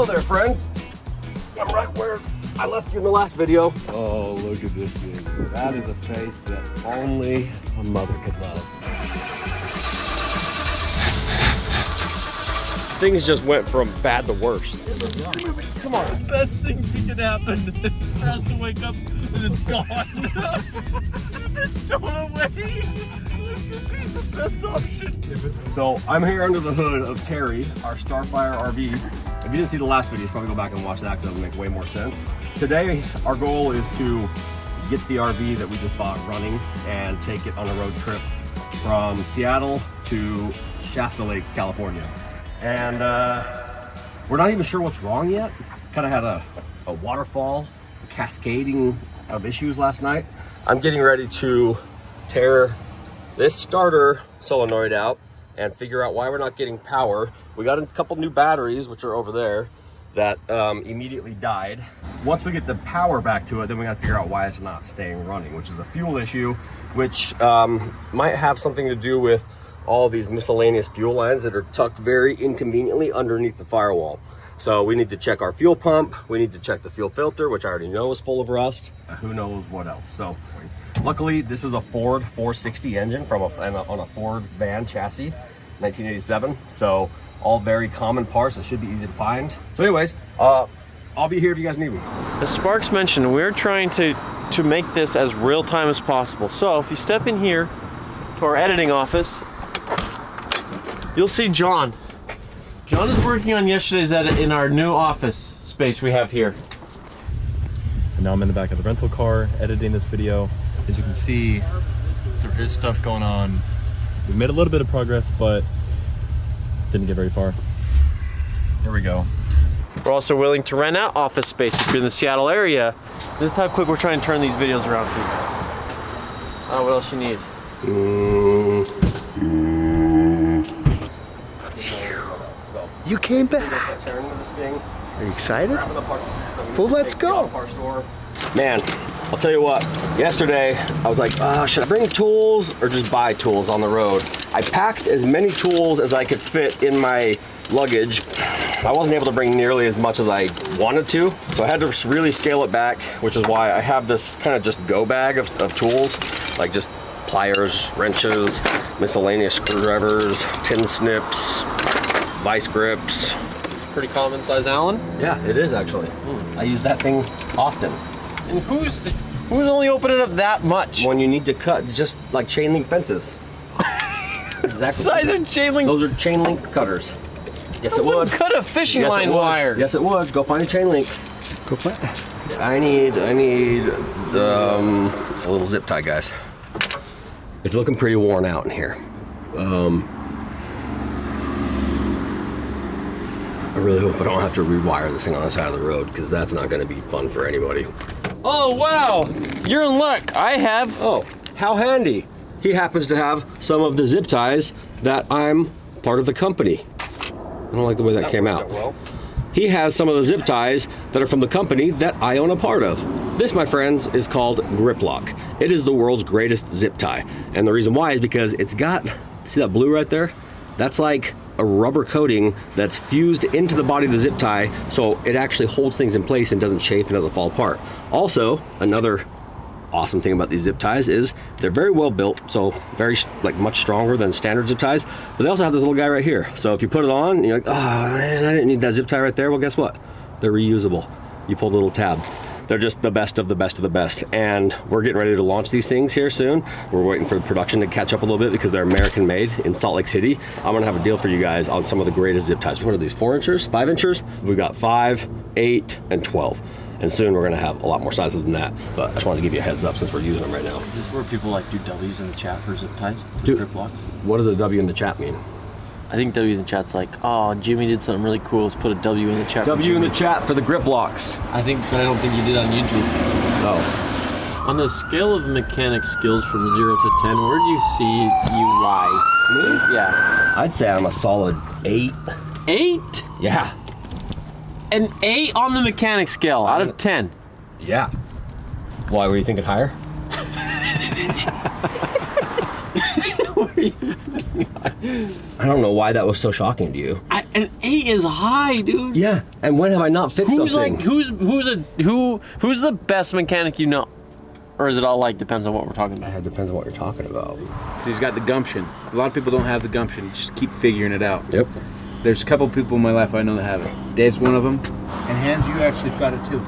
Hello there, friends. I'm right where I left you in the last video. Oh, look at this thing. That is a face that only a mother could love. Things just went from bad to worse. Come on. The best thing that can happen is for us to wake up and it's gone. It's towed away. This would be the best option. So I'm here under the hood of Terry, our Starfire RV. If you didn't see the last video, probably go back and watch that because it'll make way more sense. Today, our goal is to get the RV that we just bought running and take it on a road trip from Seattle to Shasta Lake, California. And we're not even sure what's wrong yet. Kind of had a waterfall, a cascading of issues last night. I'm getting ready to tear this starter solenoid out and figure out why we're not getting power. We got a couple new batteries, which are over there, that immediately died. Once we get the power back to it, then we gotta figure out why it's not staying running, which is a fuel issue, which might have something to do with all these miscellaneous fuel lines that are tucked very inconveniently underneath the firewall. So we need to check our fuel pump, we need to check the fuel filter, which I already know is full of rust, who knows what else. So luckily this is a Ford 460 engine from on a Ford van chassis, 1987. So all very common parts that should be easy to find. So anyways, I'll be here if you guys need me. As Sparks mentioned, we're trying to make this as real time as possible. So if you step in here to our editing office, you'll see John. John is working on yesterday's edit in our new office space we have here. And now I'm in the back of the rental car editing this video. As you can see, there is stuff going on. We've made a little bit of progress, but didn't get very far. Here we go. We're also willing to rent out office space if you're in the Seattle area. This is how quick we're trying to turn these videos around for you guys. What else you need? You came back. Are you excited? Well, let's go. Man, I'll tell you what, yesterday I was like, should I bring tools or just buy tools on the road? I packed as many tools as I could fit in my luggage. I wasn't able to bring nearly as much as I wanted to, so I had to really scale it back, which is why I have this kind of just go bag of tools, like just pliers, wrenches, miscellaneous screwdrivers, tin snips, vice grips. It's pretty common size Allen. Yeah, it is actually. I use that thing often. And who's only opening up that much? When you need to cut, just like chain link fences. Exactly. Size of chain link. Those are chain link cutters. Yes, it would. Cut a fishing line wire. Yes, it would. Go find a chain link. Go find it. I need a little zip tie, guys. It's looking pretty worn out in here. I really hope I don't have to rewire this thing on the side of the road, because that's not going to be fun for anybody. Oh, wow. You're in luck. I have. Oh, how handy. He happens to have some of the zip ties that I'm part of the company. I don't like the way that came out. Well. He has some of the zip ties that are from the company that I own a part of. This, my friends, is called Grip Lock. It is the world's greatest zip tie. And the reason why is because it's got, see that blue right there? That's like a rubber coating that's fused into the body of the zip tie, so it actually holds things in place and doesn't chafe and doesn't fall apart. Also, another awesome thing about these zip ties is they're very well built, so very much stronger than standard zip ties, but they also have this little guy right here. So if you put it on and you're like, oh man, I didn't need that zip tie right there, well guess what? They're reusable. You pull the little tab. They're just the best of the best of the best. And we're getting ready to launch these things here soon. We're waiting for the production to catch up a little bit because they're American made in Salt Lake City. I'm gonna have a deal for you guys on some of the greatest zip ties. What are these, 4 inches, 5 inches? We've got 5, 8, and 12. And soon we're gonna have a lot more sizes than that. But I just wanted to give you a heads up since we're using them right now. Is this where people like do W's in the chat for zip ties? Dude, grip locks? What does a W in the chat mean? I think W in the chat's like, oh, Jimmy did something really cool. Let's put a W in the chat. W in the chat for the grip locks. I think, but I don't think you did on YouTube. Oh. On a scale of mechanic skills from 0 to 10, where do you see you lie? Me? Yeah. I'd say I'm a solid 8. 8? Yeah. An 8 on the mechanic scale out of 10. Yeah. Why were you thinking higher? What were you thinking higher? I don't know why that was so shocking to you. An 8 is high, dude. Yeah, and when have I not fixed something? Who's the best mechanic you know? Or is it all like depends on what we're talking about? It depends on what you're talking about. He's got the gumption. A lot of people don't have the gumption. You just keep figuring it out. Yep. There's a couple people in my life I know that have it. Dave's one of them. And Hans, you actually got it too.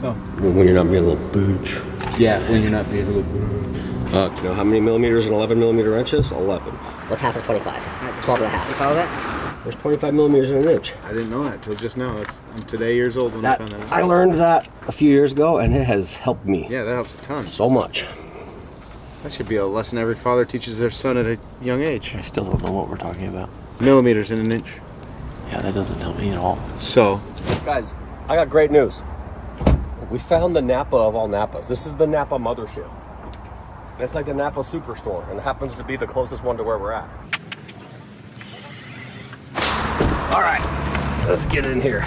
So. When you're not being a little booch. Yeah, when you're not being a little booch. Do you know how many millimeters an 11 millimeter wrench is? 11. What's half of 25? 12 and a half. You follow that? There's 25 millimeters in an inch. I didn't know that until just now. I'm today years old when I found that out. I learned that a few years ago, and it has helped me. Yeah, that helps a ton. So much. That should be a lesson every father teaches their son at a young age. I still don't know what we're talking about. Millimeters in an inch. Yeah, that doesn't help me at all. So. Guys, I got great news. We found the Napa of all Napas. This is the Napa mothership. It's like the Napa Superstore, and it happens to be the closest one to where we're at. All right, let's get in here.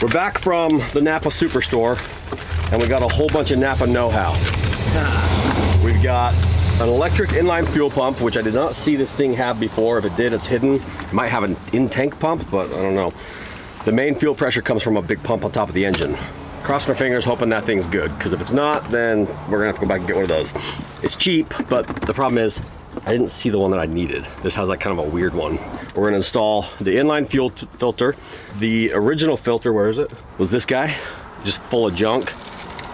We're back from the Napa Superstore, and we got a whole bunch of Napa know-how. We've got an electric inline fuel pump, which I did not see this thing have before. If it did, it's hidden. It might have an in-tank pump, but I don't know. The main fuel pressure comes from a big pump on top of the engine. Crossing our fingers, hoping that thing's good, because if it's not, then we're gonna have to go back and get one of those. It's cheap, but the problem is, I didn't see the one that I needed. This has like kind of a weird one. We're gonna install the inline fuel filter. The original filter, where is it? Was this guy, just full of junk.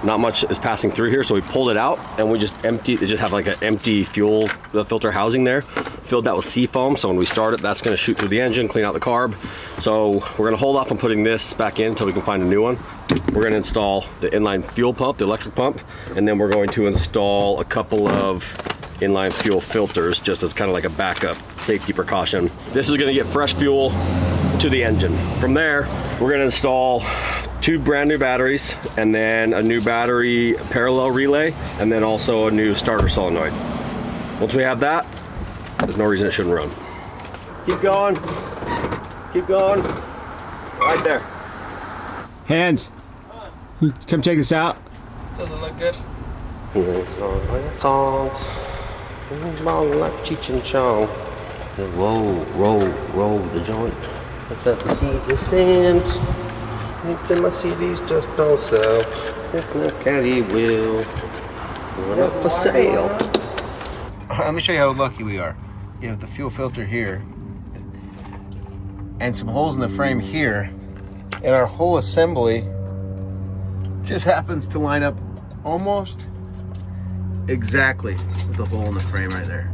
Not much is passing through here, so we pulled it out and we just emptied, it just have like an empty fuel filter housing there. Filled that with sea foam, so when we start it, that's gonna shoot through the engine, clean out the carb. So we're gonna hold off on putting this back in until we can find a new one. We're gonna install the inline fuel pump, the electric pump, and then we're going to install a couple of inline fuel filters just as kind of like a backup safety precaution. This is gonna get fresh fuel to the engine. From there, we're gonna install 2 brand new batteries, and then a new battery parallel relay, and then also a new starter solenoid. Once we have that, there's no reason it shouldn't run. Keep going. Keep going. Right there. Hans, come check this out. This doesn't look good. Songs. Like Cheech and Chong. Roll the joint. Put up the seeds and stems. Then my CDs just don't sell. If the caddy will. We're up for sale. Let me show you how lucky we are. You have the fuel filter here and some holes in the frame here, and our whole assembly just happens to line up almost exactly with the hole in the frame right there.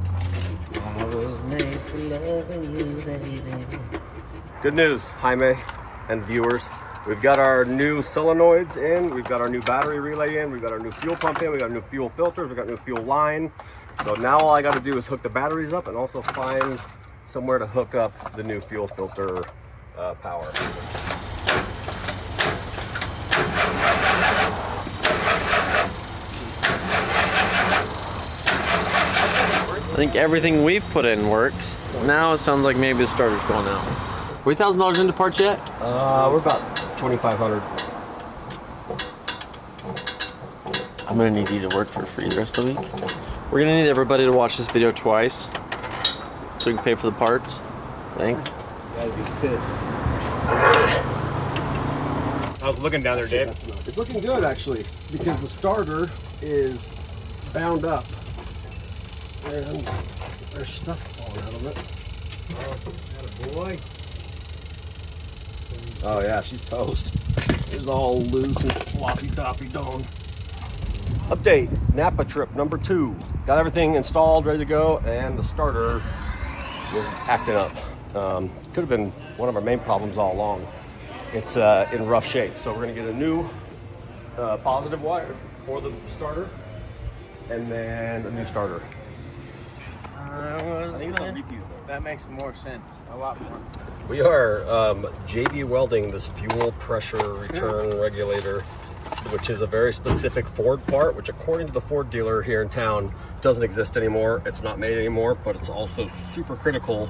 I was made for loving you, baby. Good news, Jaime and viewers. We've got our new solenoids in, we've got our new battery relay in, we've got our new fuel pump in, we've got new fuel filters, we've got new fuel line. So now all I got to do is hook the batteries up and also find somewhere to hook up the new fuel filter power. I think everything we've put in works. Now it sounds like maybe the starter's going out. $3,000 into parts yet? We're about 2,500. I'm gonna need you to work for free the rest of the week. We're gonna need everybody to watch this video twice so we can pay for the parts. Thanks. You gotta be pissed. How's it looking down there, Dave? It's looking good actually, because the starter is bound up and there's stuff falling out of it. Boy. Oh yeah, she's toast. It's all loose and floppy doppy dong. Update, Napa trip number 2. Got everything installed, ready to go, and the starter was acting up. Could have been one of our main problems all along. It's in rough shape, so we're gonna get a new positive wire for the starter, and then a new starter. I think it's on repeat. That makes more sense. A lot more. We are JB welding this fuel pressure return regulator, which is a very specific Ford part, which according to the Ford dealer here in town doesn't exist anymore. It's not made anymore, but it's also super critical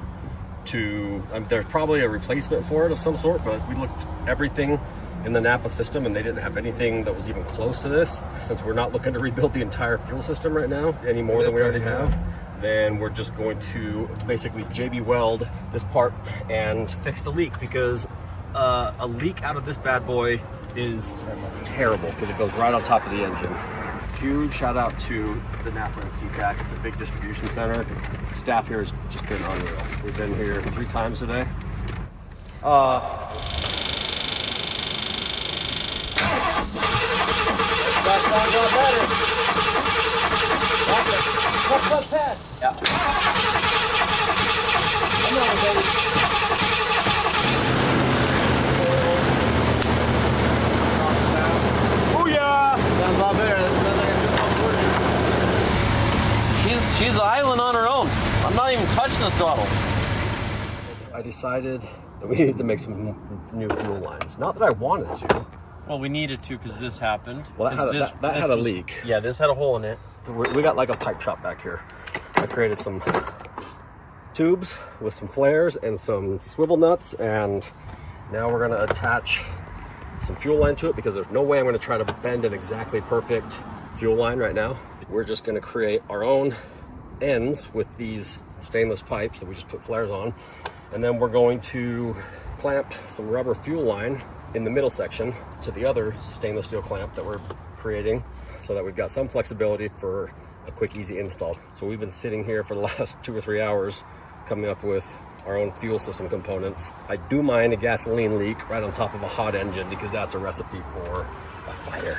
to, there's probably a replacement for it of some sort, but we looked everything in the Napa system and they didn't have anything that was even close to this. Since we're not looking to rebuild the entire fuel system right now any more than we already have, then we're just going to basically JB weld this part and fix the leak, because a leak out of this bad boy is terrible because it goes right on top of the engine. Huge shout out to the Napa and SeaTac. It's a big distribution center. Staff here has just been unreal. We've been here 3 times today. Sounds a lot better. She's an island on her own. I'm not even touching the throttle. I decided that we needed to make some new fuel lines. Not that I wanted to. Well, we needed to because this happened. Well, that had a leak. Yeah, this had a hole in it. We got like a pipe shop back here. I created some tubes with some flares and some swivel nuts, and now we're gonna attach some fuel line to it, because there's no way I'm gonna try to bend an exactly perfect fuel line right now. We're just gonna create our own ends with these stainless pipes that we just put flares on, and then we're going to clamp some rubber fuel line in the middle section to the other stainless steel clamp that we're creating, so that we've got some flexibility for a quick, easy install. So we've been sitting here for the last 2 or 3 hours coming up with our own fuel system components. I do mind a gasoline leak right on top of a hot engine, because that's a recipe for a fire.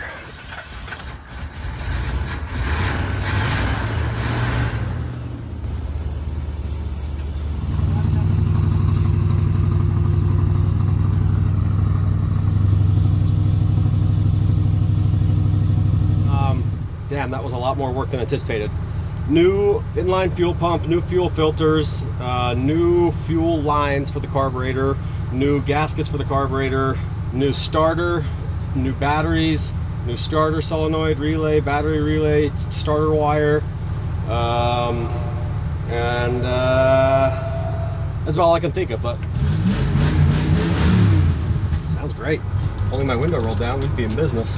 Damn, that was a lot more work than anticipated. New inline fuel pump, new fuel filters, new fuel lines for the carburetor, new gaskets for the carburetor, new starter, new batteries, new starter solenoid relay, battery relay, starter wire, and that's about all I can think of, but sounds great. If only my window rolled down, we'd be in business.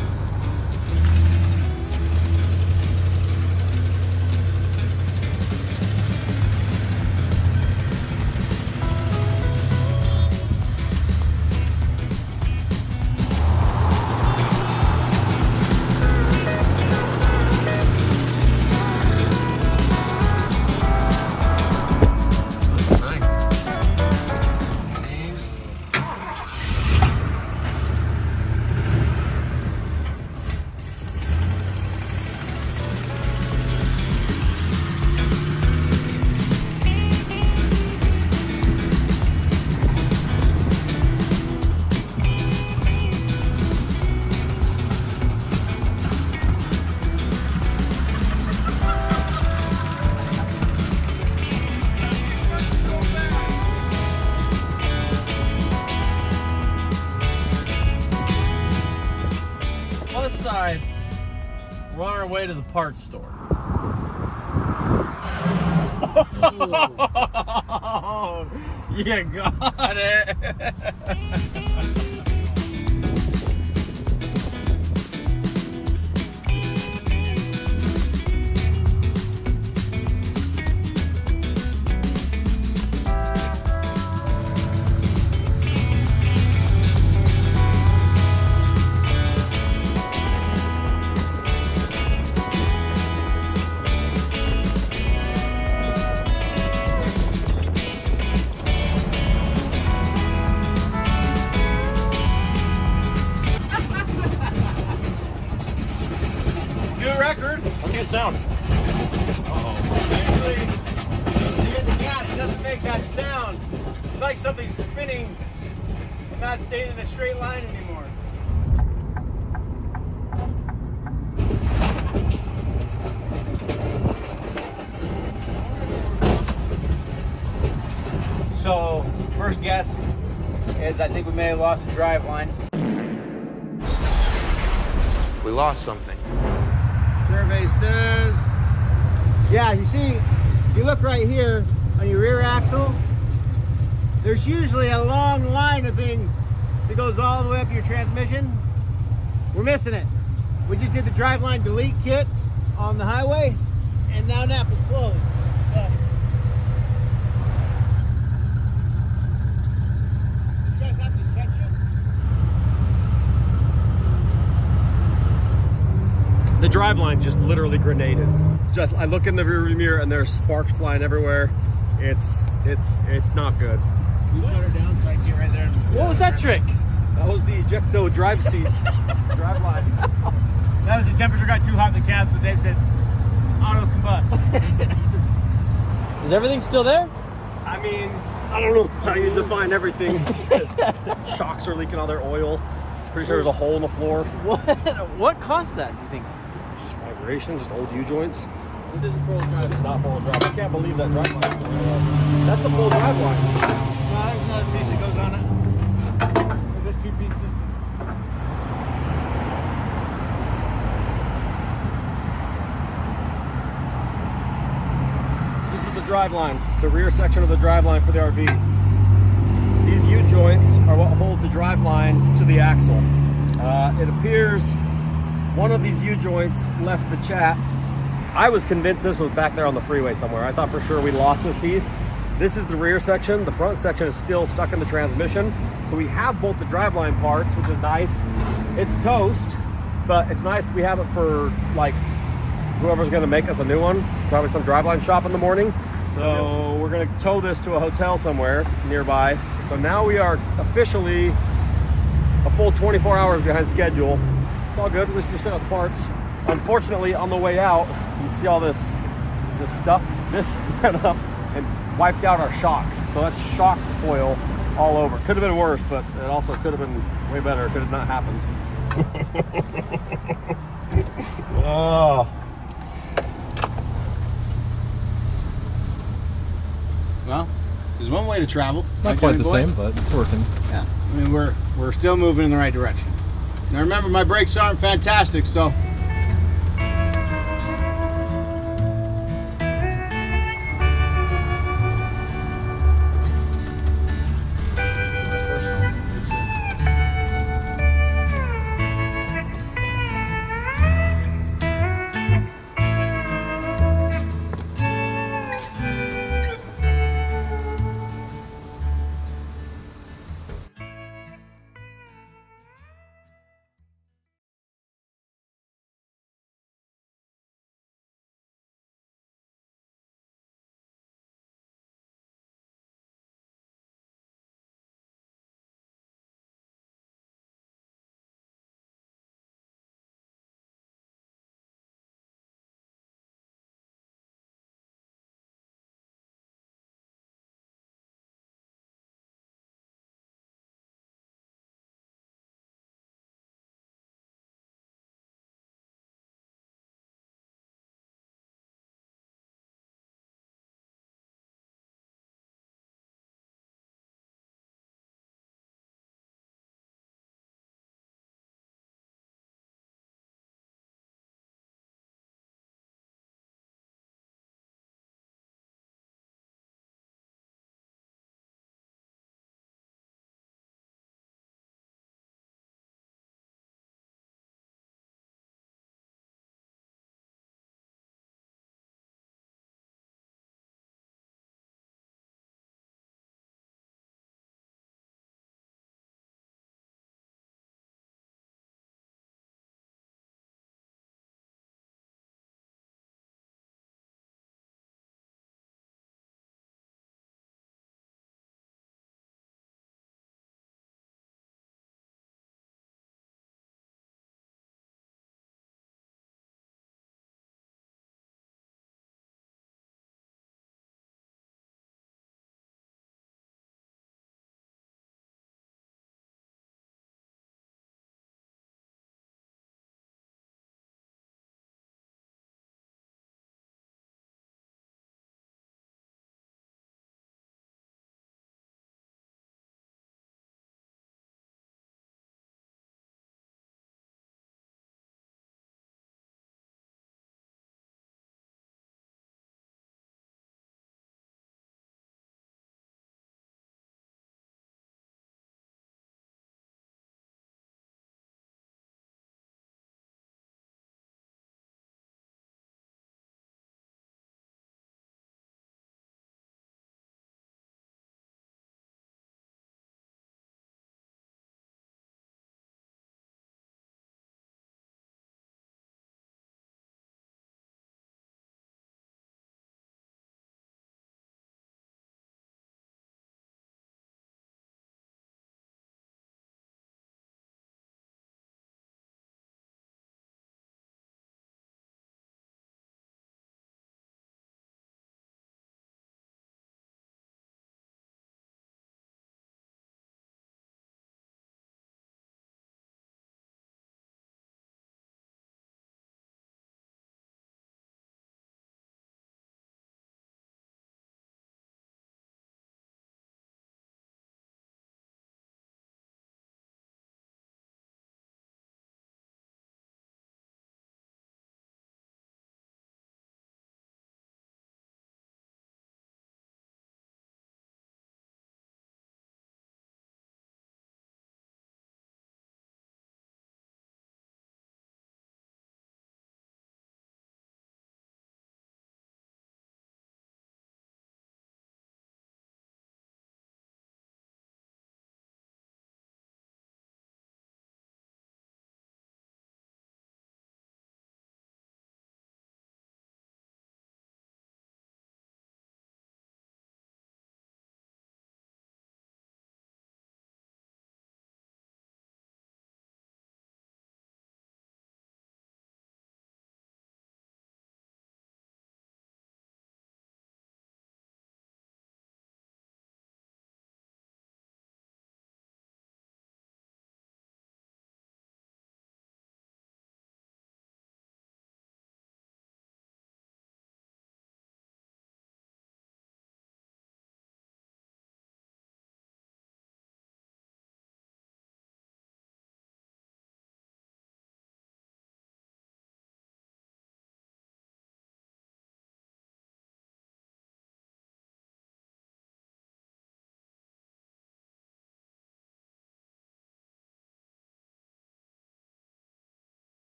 We're on our way to the parts store. You got it. That's a good sound. Actually, when you hit the gas, it doesn't make that sound. It's like something's spinning and not staying in a straight line anymore. So, first guess is I think we may have lost the drive line. We lost something. Survey says, yeah, you see, if you look right here on your rear axle, there's usually a long line of thing that goes all the way up your transmission. We're missing it. We just did the driveline delete kit on the highway, and now Napa's closed. Yeah. driveline just literally grenaded. Just I look in the rearview mirror and there's sparks flying everywhere. It's not good. You shut her down so I can get right there. What was that trick? That was the ejecto drive seat driveline. That was the temperature got too hot in the cab, but Dave said auto combust. Is everything still there? I mean, I don't know how you define everything. Shocks are leaking all their oil. Pretty sure there's a hole in the floor. What caused that, do you think? Just vibration, just old U-joints. This isn't full drive. Not full drive. I can't believe that drive line. That's the full drive line. No, there's another piece that goes on it. There's a two-piece system. This is the drive line, the rear section of the drive line for the RV. These U-joints are what hold the drive line to the axle. It appears one of these U-joints left the chat. I was convinced this was back there on the freeway somewhere. I thought for sure we lost this piece. This is the rear section. The front section is still stuck in the transmission. So we have both the driveline parts, which is nice. It's toast, but it's nice we have it for like whoever's gonna make us a new one. Probably some driveline shop in the morning. So we're gonna tow this to a hotel somewhere nearby. So now we are officially a full 24 hours behind schedule. It's all good, at least we still have parts. Unfortunately, on the way out, you see all this stuff. This went up and wiped out our shocks. So that's shock oil all over. Could have been worse, but it also could have been way better. It could have not happened. Oh. Well, this is one way to travel. Not quite the same, but it's working. Yeah, I mean we're still moving in the right direction. Now remember, my brakes aren't fantastic, so